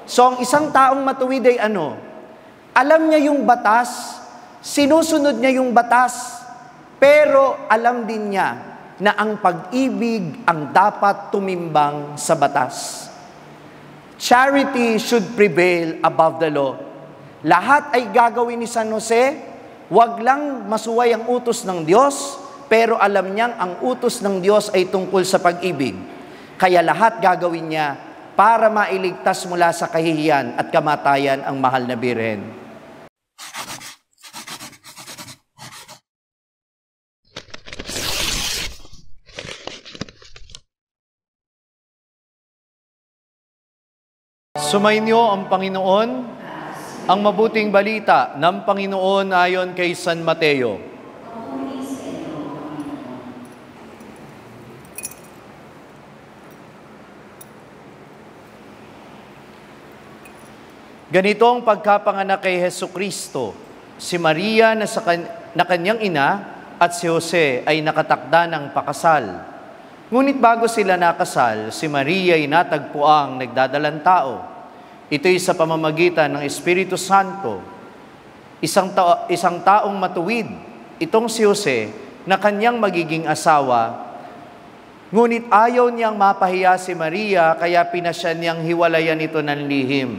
So, ang isang taong matuwid ay ano? Alam niya yung batas, sinusunod niya yung batas, pero alam din niya na ang pag-ibig ang dapat tumimbang sa batas. Charity should prevail above the law. Lahat ay gagawin ni San Jose, wag lang masuway ang utos ng Diyos, pero alam niyang ang utos ng Diyos ay tungkol sa pag-ibig. Kaya lahat gagawin niya para mailigtas mula sa kahihiyan at kamatayan ang mahal na Birhen. Sumainyo ang Panginoon, ang mabuting balita ng Panginoon ayon kay San Mateo. Ganito ang pagkapanganak kay Hesukristo. Si Maria na kanyang ina at si Jose ay nakatakda ng pakasal. Ngunit bago sila nakasal, si Maria ay natagpuang nagdadalang tao. Ito'y sa pamamagitan ng Espiritu Santo. Isang taong matuwid, itong si Jose, na kanyang magiging asawa. Ngunit ayaw niyang mapahiya si Maria, kaya pinasya niyang hiwalayan ito ng lihim.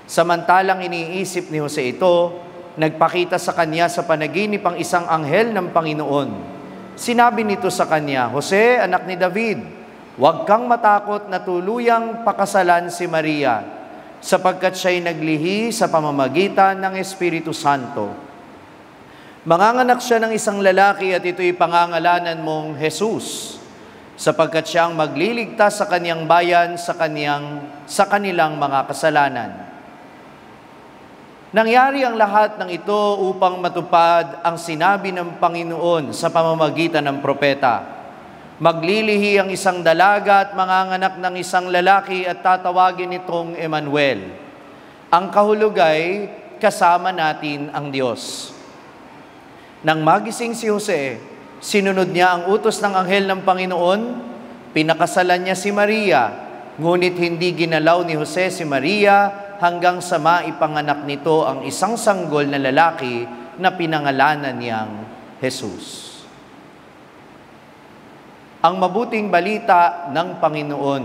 Samantalang iniisip ni Jose ito, nagpakita sa kanya sa panaginip ang isang anghel ng Panginoon. Sinabi nito sa kanya, Jose, anak ni David, huwag kang matakot na tuluyang pakasalan si Maria, sapagkat siya'y naglihi sa pamamagitan ng Espiritu Santo. Manganganak siya ng isang lalaki at ito'y pangangalanan mong Jesus, sapagkat siya ang magliligtas sa kaniyang bayan sa kanilang mga kasalanan. Nangyari ang lahat ng ito upang matupad ang sinabi ng Panginoon sa pamamagitan ng propeta. Maglilihi ang isang dalaga at manganganak ng isang lalaki at tatawagin itong Emmanuel. Ang kahulugay, kasama natin ang Diyos. Nang magising si Jose, sinunod niya ang utos ng anghel ng Panginoon, pinakasalan niya si Maria, ngunit hindi ginalaw ni Jose si Maria hanggang sa maipanganak nito ang isang sanggol na lalaki na pinangalanan niyang Jesus. Ang mabuting balita ng Panginoon.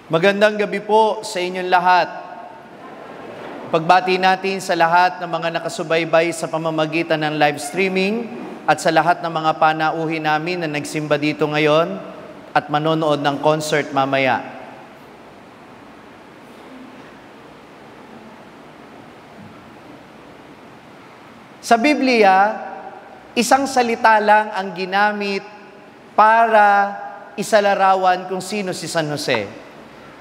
Magandang gabi po sa inyong lahat. Pagbati natin sa lahat ng mga nakasubaybay sa pamamagitan ng live streaming at sa lahat ng mga panauhin namin na nagsimba dito ngayon at manonood ng concert mamaya. Sa Biblia, isang salita lang ang ginamit para isalarawan kung sino si San Jose.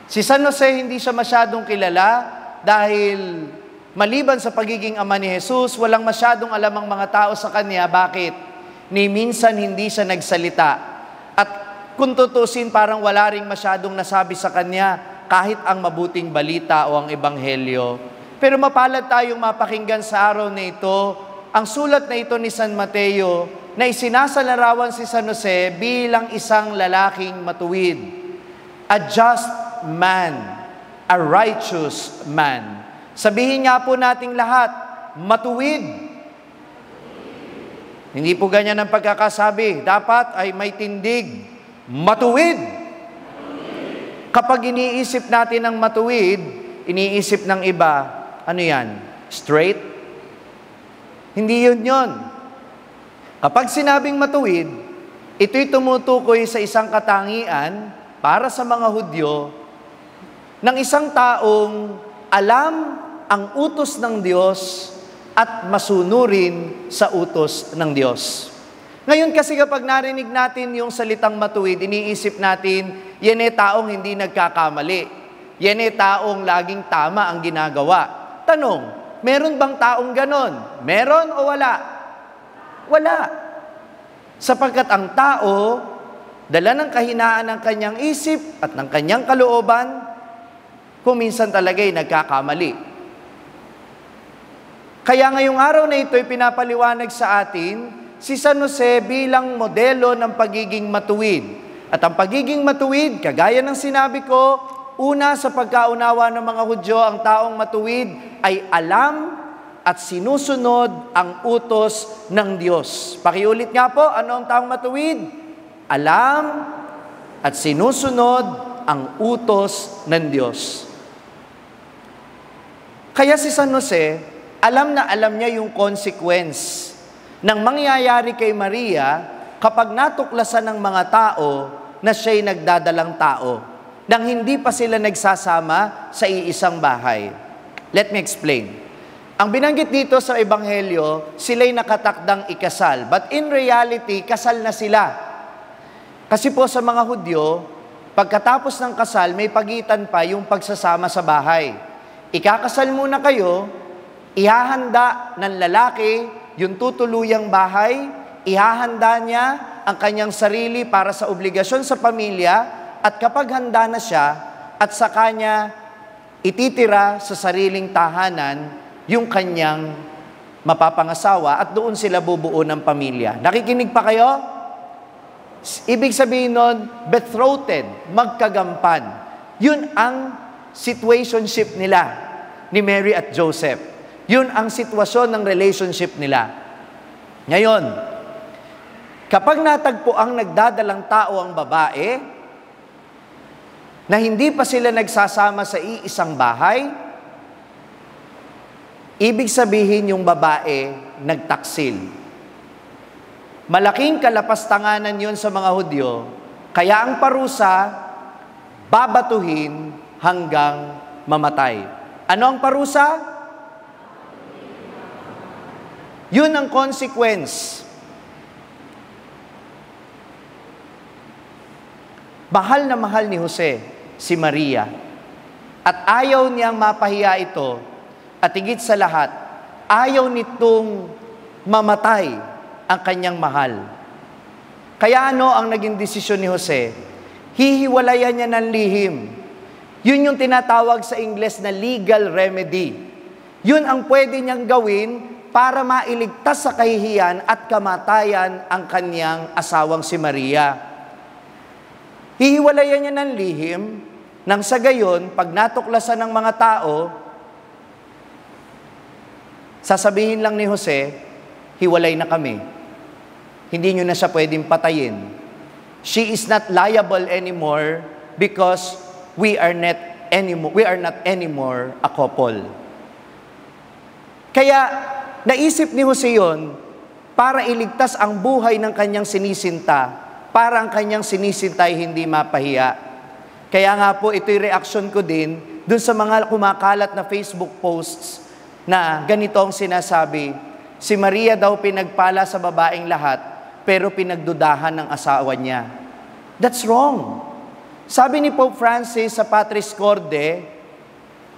Si San Jose hindi siya masyadong kilala dahil maliban sa pagiging ama ni Jesus, walang masyadong alam ang mga tao sa kanya. Bakit? Ni minsan hindi siya nagsalita. At kung tutusin, parang wala ring masyadong nasabi sa kanya kahit ang mabuting balita o ang ebanghelyo. Pero mapalad tayong mapakinggan sa araw na ito ang sulat na ito ni San Mateo na isinasalarawan si San Jose bilang isang lalaking matuwid, a just man, a righteous man. Sabihin nga po nating lahat, matuwid. Hindi po ganyan ang pagkakasabi. Dapat ay may tindig, matuwid. Kapag iniisip natin ang matuwid, iniisip ng iba, ano yan? Straight? Hindi yun. Kapag sinabing matuwid, ito'y tumutukoy sa isang katangian para sa mga Hudyo ng isang taong alam ang utos ng Diyos at masunurin sa utos ng Diyos. Ngayon kasi kapag narinig natin yung salitang matuwid, iniisip natin, yan taong hindi nagkakamali. Yan taong laging tama ang ginagawa. Tanong, meron bang taong ganon? Meron o wala? Wala. Sapagkat ang tao, dala ng kahinaan ng kanyang isip at ng kanyang kalooban, kung minsan talaga'y nagkakamali. Kaya ngayong araw na ito ay pinapaliwanag sa atin si San Jose bilang modelo ng pagiging matuwid. At ang pagiging matuwid, kagaya ng sinabi ko, una sa pagkaunawa ng mga Hudyo, ang taong matuwid ay alam at sinusunod ang utos ng Diyos. Pakiulit nga po, ano ang taong matuwid? Alam at sinusunod ang utos ng Diyos. Kaya si San Jose, alam na alam niya yung consequence ng mangyayari kay Maria kapag natuklasan ng mga tao na siya'y nagdadalang tao, nang hindi pa sila nagsasama sa iisang bahay. Let me explain. Ang binanggit dito sa Ebanghelyo, sila'y nakatakdang ikasal. But in reality, kasal na sila. Kasi po sa mga Hudyo, pagkatapos ng kasal, may pagitan pa yung pagsasama sa bahay. Ikakasal muna kayo, ihahanda ng lalaki yung tutuluyang bahay, ihahanda niya ang kanyang sarili para sa obligasyon sa pamilya, at kapag handa na siya, at sa kanya ititira sa sariling tahanan yung kanyang mapapangasawa, at doon sila bubuo ng pamilya. Nakikinig pa kayo? Ibig sabihin nun, betrothed, magkagampan. Yun ang situationship nila ni Mary at Joseph. Yun ang sitwasyon ng relationship nila. Ngayon, kapag natagpo ang nagdadalang tao ang babae, na hindi pa sila nagsasama sa iisang bahay, ibig sabihin yung babae nagtaksil. Malaking kalapastanganan yun sa mga Hudyo, kaya ang parusa, babatuhin hanggang mamatay. Ano ang parusa? Yun ang consequence. Mahal na mahal ni Jose si Maria. At ayaw niyang mapahiya ito. At higit sa lahat, ayaw nitong mamatay ang kanyang mahal. Kaya ano ang naging desisyon ni Jose? Hihiwalayan niya ng lihim. Yun yung tinatawag sa Ingles na legal remedy. Yun ang pwede niyang gawin para mailigtas sa kahihiyan at kamatayan ang kanyang asawang si Maria. Hihiwalayan niya ng lihim, nang sa gayon, pag natuklasan ng mga tao, sasabihin lang ni Jose, hiwalay na kami. Hindi nyo na siya pwedeng patayin. She is not liable anymore because we are not anymore a couple. Kaya, naisip ni Jose yun para iligtas ang buhay ng kanyang sinisinta, para ang kanyang sinisinta ay hindi mapahiya. Kaya nga po, ito'y reaksyon ko din dun sa mga kumakalat na Facebook posts na ganito ang sinasabi, si Maria daw pinagpala sa babaeng lahat, pero pinagdudahan ng asawa niya. That's wrong. Sabi ni Pope Francis sa Patris Corde,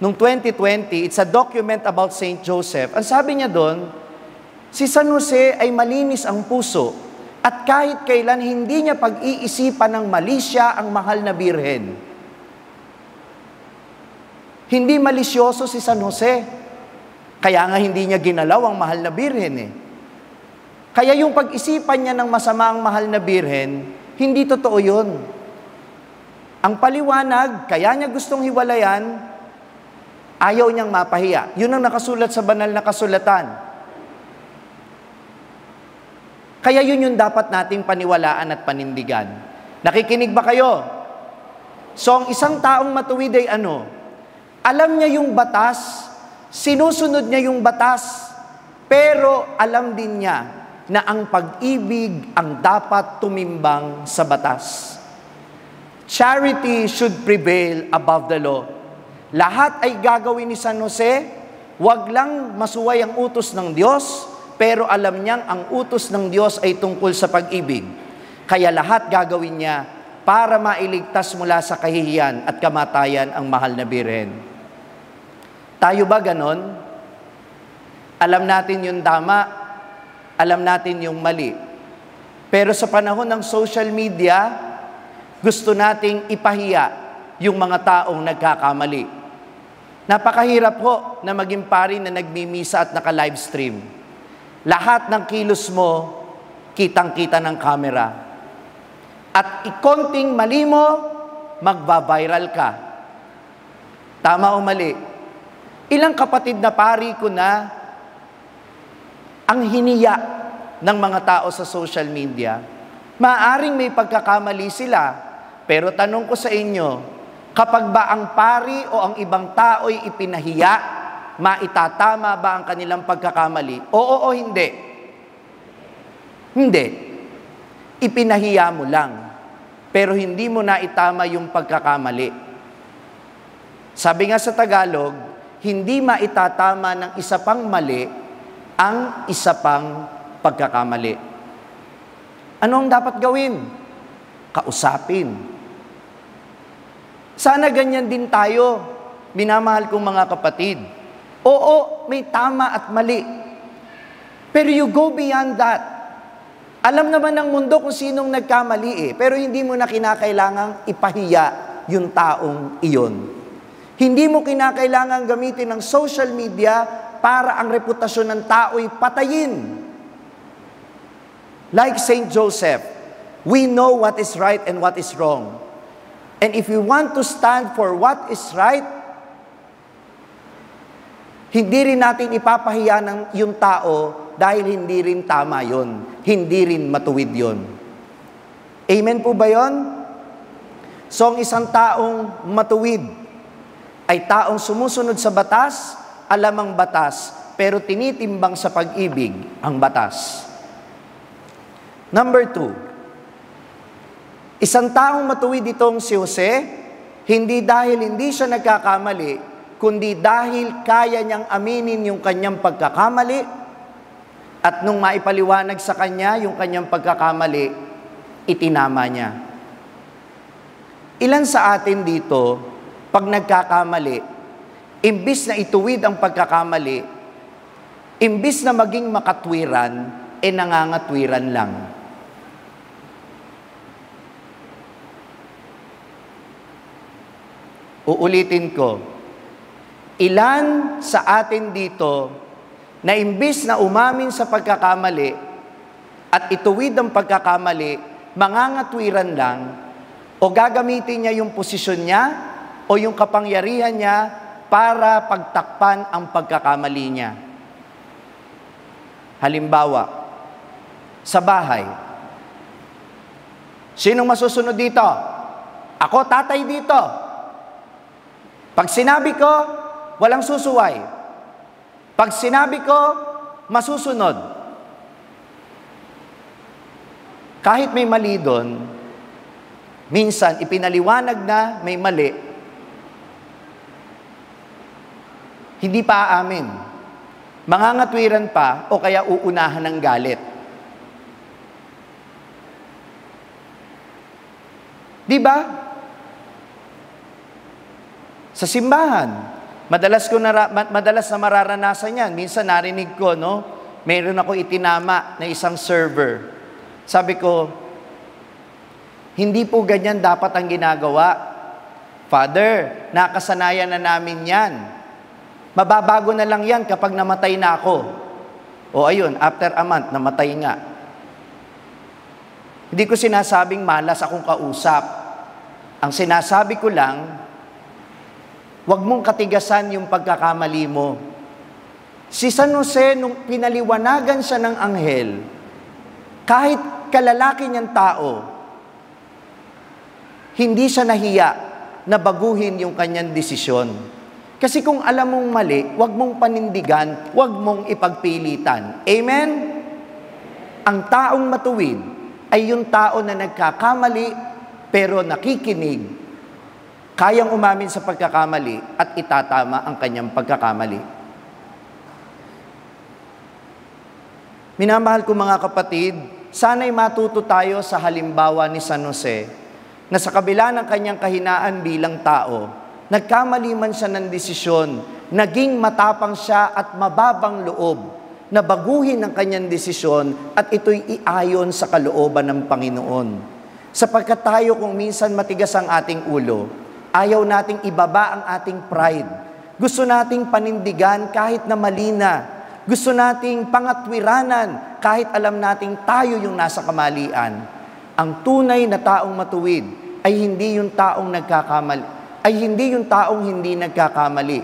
noong 2020, it's a document about Saint Joseph. Ang sabi niya doon, si San Jose ay malinis ang puso at kahit kailan hindi niya pag-iisipan ng mali siya ang mahal na birhen. Hindi malisyoso si San Jose. Kaya nga hindi niya ginalaw ang mahal na birhen eh. Kaya yung pag-isipan niya ng masama ang mahal na birhen, hindi totoo yun. Ang paliwanag, kaya niya gustong hiwalayan, ayaw niyang mapahiya. Yun ang nakasulat sa banal na kasulatan. Kaya yun yung dapat nating paniwalaan at panindigan. Nakikinig ba kayo? So, ang isang taong matuwid ay ano? Alam niya yung batas, sinusunod niya yung batas, pero alam din niya na ang pag-ibig ang dapat tumimbang sa batas. Charity should prevail above the law. Lahat ay gagawin ni San Jose, wag lang masuway ang utos ng Diyos, pero alam niyang ang utos ng Diyos ay tungkol sa pag-ibig. Kaya lahat gagawin niya para mailigtas mula sa kahihiyan at kamatayan ang mahal na birhen. Tayo ba ganon? Alam natin yung tama, alam natin yung mali. Pero sa panahon ng social media, gusto nating ipahiya yung mga taong nagkakamali. Napakahirap po na maging pari na nagmimisa at naka-livestream. Lahat ng kilos mo, kitang-kita ng camera. At ikonting mali mo, magba-viral ka. Tama o mali? Ilang kapatid na pari ko na ang hiniya ng mga tao sa social media, maaring may pagkakamali sila, pero tanong ko sa inyo, kapag ba ang pari o ang ibang tao'y ipinahiya, maitatama ba ang kanilang pagkakamali? Oo o hindi? Hindi. Ipinahiya mo lang, pero hindi mo na itama yung pagkakamali. Sabi nga sa Tagalog, hindi maitatama ng isa pang mali ang isa pang pagkakamali. Ano ang dapat gawin? Kausapin. Sana ganyan din tayo, minamahal kong mga kapatid. Oo, may tama at mali. Pero you go beyond that. Alam naman ng mundo kung sinong nagkamali pero hindi mo na kinakailangang ipahiya yung taong iyon. Hindi mo kinakailangang gamitin ng social media para ang reputasyon ng tao'y patayin. Like Saint Joseph, we know what is right and what is wrong. And if we want to stand for what is right, hindi rin natin ipapahiya ng yung tao dahil hindi rin tama yon, hindi rin matuwid yon. Amen po ba yon? So ang isang taong matuwid ay taong sumusunod sa batas, alam ang batas, pero tinitimbang sa pag-ibig ang batas. Number 2, isang taong matuwid itong si Jose, hindi dahil hindi siya nagkakamali, kundi dahil kaya niyang aminin yung kanyang pagkakamali, at nung maipaliwanag sa kanya yung kanyang pagkakamali, itinama niya. Ilan sa atin dito, pag nagkakamali, imbis na ituwid ang pagkakamali, imbis na maging makatwiran, nangangatwiran lang. Uulitin ko, ilan sa atin dito na imbis na umamin sa pagkakamali at ituwid ang pagkakamali, mangangatwiran lang o gagamitin niya yung posisyon niya o yung kapangyarihan niya para pagtakpan ang pagkakamali niya. Halimbawa, sa bahay, sinong masusunod dito? Ako, tatay dito. Pag sinabi ko, walang susuway. Pag sinabi ko, masusunod. Kahit may mali doon, minsan ipinaliwanag na may mali, hindi pa aamin. Mangangatwiran pa o kaya uunahan ng galit. Di ba? Sa simbahan, madalas na mararanasan yan. Minsan narinig ko, mayroon ako itinama na isang server. Sabi ko, hindi po ganyan dapat ang ginagawa. Father, nakasanayan na namin yan. Mababago na lang yan kapag namatay na ako. O ayun, after a month, namatay nga. Hindi ko sinasabing malas akong kausap. Ang sinasabi ko lang, huwag mong katigasan yung pagkakamali mo. Si San Jose, nung pinaliwanagan siya ng anghel, kahit kalalaki niyang tao, hindi siya nahiya na baguhin yung kanyang desisyon. Kasi kung alam mong mali, huwag mong panindigan, huwag mong ipagpilitan. Amen? Ang taong matuwid ay yung tao na nagkakamali, pero nakikinig, kayang umamin sa pagkakamali at itatama ang kanyang pagkakamali. Minamahal ko mga kapatid, sana'y matuto tayo sa halimbawa ni San Jose na sa kabila ng kanyang kahinaan bilang tao, nagkamali man siya ng desisyon, naging matapang siya at mababang loob na baguhin ang kanyang desisyon at ito'y iayon sa kalooban ng Panginoon. Sapagkat tayo kung minsan matigas ang ating ulo, ayaw nating ibaba ang ating pride. Gusto nating panindigan kahit na mali na. Gusto nating pangatwiranan kahit alam nating tayo yung nasa kamalian, ang tunay na taong matuwid ay hindi yung taong hindi nagkakamali.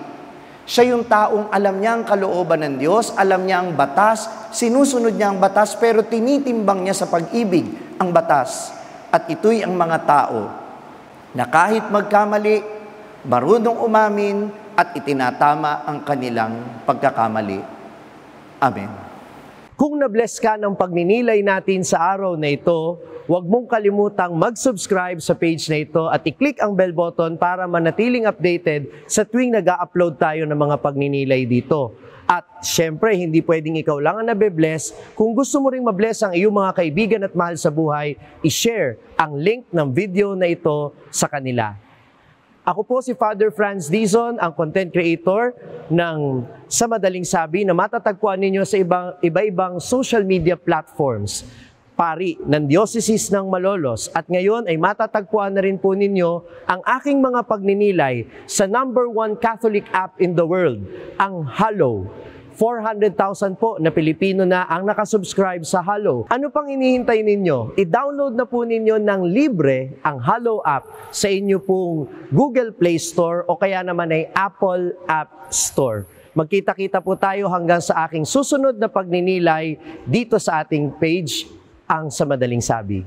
Siya yung taong alam niya ang kalooban ng Diyos, alam niya ang batas, sinusunod niya ang batas, pero tinitimbang niya sa pag-ibig ang batas. At ito'y ang mga tao na kahit magkamali, marunong umamin at itinatama ang kanilang pagkakamali. Amen. Kung na-bless ka ng pagninilay natin sa araw na ito, huwag mong kalimutang mag-subscribe sa page na ito at i-click ang bell button para manatiling updated sa tuwing nag-upload tayo ng mga pagninilay dito. At syempre, hindi pwedeng ikaw lang ang nabe-bless. Kung gusto mo ring ma-bless ang iyong mga kaibigan at mahal sa buhay, i-share ang link ng video na ito sa kanila. Ako po si Father Franz Dizon, ang content creator ng Sa Madaling Sabi na matatagpuan ninyo sa iba-ibang social media platforms. Pari ng Diocese ng Malolos at ngayon ay matatagpuan na rin po ninyo ang aking mga pagninilay sa #1 Catholic app in the world, ang Hallow. 400,000 po na Pilipino na ang nakasubscribe sa Hallow. Ano pang hinihintay ninyo? I-download na po ninyo ng libre ang Hallow app sa inyo pong Google Play Store o kaya naman ay Apple App Store. Magkita-kita po tayo hanggang sa aking susunod na pagninilay dito sa ating page, ang Sa Madaling Sabi.